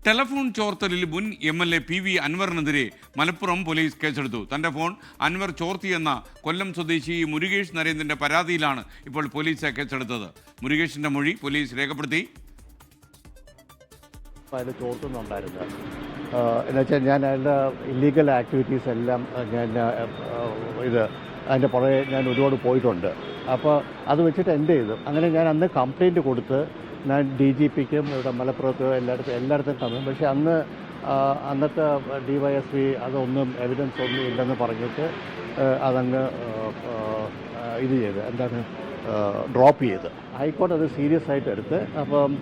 Telephone ചോർത്തലിൽ മുൻ MLA PV അൻവറിനെതിരെ Malappuram police കേസെടുത്തു. തന്റെ ഫോൺ അൻവർ ചോർത്തിയെന്ന കൊല്ലം സ്വദേശി മുരുകേഷ് നരേന്ദ്രന്റെ പരാതിയിലാണ് ഇപ്പോൾ പോലീസ് കേസെടുത്തത്. മുരുകേഷിന്റെ മൊഴി പോലീസ് രേഖപ്പെടുത്തി. ചോർത്തുന്നുണ്ടായിരുന്നു എന്നുവെച്ചാൽ ഞാൻ അതിൻ്റെ ഇല്ലീഗൽ ആക്ടിവിറ്റീസ് എല്ലാം അതിൻ്റെ പുറകെ ഞാൻ ഒരുപാട് പോയിട്ടുണ്ട്. അപ്പോൾ അത് വെച്ചിട്ട് എൻ്റെ ചെയ്തു. അങ്ങനെ ഞാൻ അന്ന് കംപ്ലയിൻറ്റ് കൊടുത്ത് ഞാൻ DGPക്കും ഇവിടെ മലപ്പുറത്ത് എല്ലായിടത്തും തന്നു. പക്ഷേ അന്നത്തെ DYSP അതൊന്നും എവിഡൻസ് ഒന്നും ഇല്ലെന്ന് പറഞ്ഞിട്ട് അതങ്ങ് ഇത് ചെയ്ത് ഡ്രോപ്പ് ചെയ്ത് ഹൈക്കോടതി അത് സീരിയസ് ആയിട്ട് എടുത്ത്. അപ്പം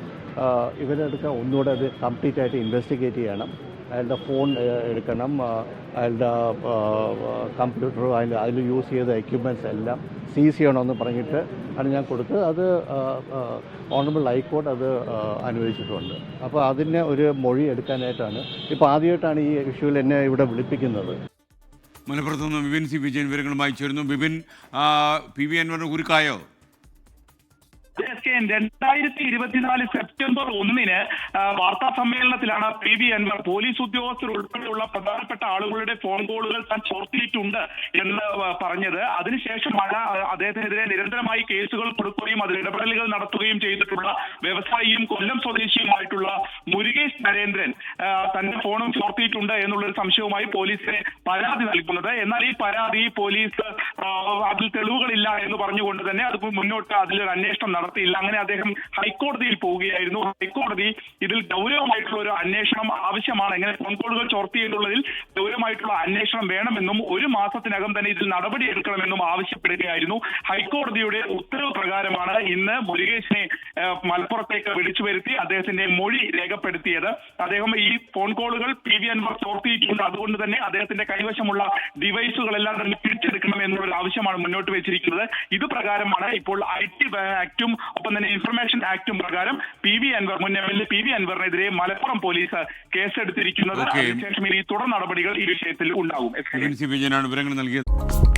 ഇവരെടുക്കാൻ ഒന്നുകൂടെ അത് കംപ്ലീറ്റ് ആയിട്ട് ഇൻവെസ്റ്റിഗേറ്റ് ചെയ്യണം. അയാളുടെ ഫോൺ എടുക്കണം, അയാളുടെ കമ്പ്യൂട്ടറും അതിൽ യൂസ് ചെയ്ത എക്യുപ്മെൻറ്റ്സ് എല്ലാം സീസ് ചെയ്യണമെന്ന് പറഞ്ഞിട്ട് ആണ് ഞാൻ കൊടുത്ത്. അത് ഓണറബിൾ ഹൈക്കോടതി അത് അനുവദിച്ചിട്ടുണ്ട്. അപ്പോൾ അതിന് ഒരു മൊഴി എടുക്കാനായിട്ടാണ് ഇപ്പോൾ ആദ്യമായിട്ടാണ് ഈ ഇഷ്യൂവിൽ എന്നെ ഇവിടെ വിളിപ്പിക്കുന്നത്. മലപ്പുറത്ത് നിന്ന് വിപിൻ C വിജയൻ വിവരങ്ങളുമായി ചേരുന്നു. വിപിൻ, PV അൻവറിന് കുരുക്കായോ? 2024 സെപ്റ്റംബർ 1 വാർത്താ സമ്മേളനത്തിലാണ് PV അൻവർ പോലീസ് ഉദ്യോഗസ്ഥർ ഉൾപ്പെടെയുള്ള പ്രധാനപ്പെട്ട ആളുകളുടെ ഫോൺ കോളുകൾ താൻ ചോർത്തിയിട്ടുണ്ട് എന്ന് പറഞ്ഞത്. അതിനുശേഷമാണ് അദ്ദേഹത്തിനെതിരെ നിരന്തരമായി കേസുകൾ കൊടുക്കുകയും അതിൽ ഇടപെടലുകൾ നടത്തുകയും ചെയ്തിട്ടുള്ള വ്യവസായിയും കൊല്ലം സ്വദേശിയുമായിട്ടുള്ള മുരുകേഷ് നരേന്ദ്രൻ തന്റെ ഫോണും ചോർത്തിയിട്ടുണ്ട് എന്നുള്ളൊരു സംശയവുമായി പോലീസിന് പരാതി നൽകുന്നത്. എന്നാൽ ഈ പരാതി പോലീസ് അതിൽ തെളിവുകളില്ല എന്ന് പറഞ്ഞുകൊണ്ട് തന്നെ അത് മുന്നോട്ട് അതിലൊരു അന്വേഷണം നടത്തിയില്ല. അങ്ങനെ അദ്ദേഹം ഹൈക്കോടതിയിൽ പോവുകയായിരുന്നു. ഹൈക്കോടതി ഇതിൽ ഗൗരവമായിട്ടുള്ള ഒരു അന്വേഷണം ആവശ്യമാണ്, എങ്ങനെ ഫോൺ കോളുകൾ ചോർത്തിയെന്നുള്ളതിൽ ഗൗരവമായിട്ടുള്ള അന്വേഷണം വേണമെന്നും 1 മാസത്തിനകം തന്നെ ഇതിൽ നടപടി എടുക്കണമെന്നും ആവശ്യപ്പെടുകയായിരുന്നു. ഹൈക്കോടതിയുടെ ഉത്തരവ് പ്രകാരമാണ് ഇന്ന് മുരുകേഷിനെ മലപ്പുറത്തേക്ക് വിളിച്ചു വരുത്തി അദ്ദേഹത്തിന്റെ മൊഴി രേഖപ്പെടുത്തിയത്. അദ്ദേഹം ഈ ഫോൺ കോളുകൾ PV അൻവർ ചോർത്തിയിട്ടുണ്ട്, അതുകൊണ്ട് തന്നെ അദ്ദേഹത്തിന്റെ കൈവശമുള്ള ഡിവൈസുകളെല്ലാം തന്നെ പിടിച്ചെടുക്കണം എന്നുള്ള ആവശ്യമാണ് മുന്നോട്ട് വെച്ചിരിക്കുന്നത്. ഇത് പ്രകാരമാണ് ഇപ്പോൾ IT ആക്ടും ഒപ്പം തന്നെ ഇൻഫർമേഷൻ ആക്ടും പ്രകാരം PV അൻവർ മുൻ MLA PV അൻവറിനെതിരെ മലപ്പുറം പോലീസ് കേസെടുത്തിരിക്കുന്നത്. അതിനുശേഷം ഇനി തുടർ നടപടികൾ ഈ വിഷയത്തിൽ ഉണ്ടാകും. വിപിൻ C വിജയനാണ് വിവരങ്ങൾ നൽകിയത്.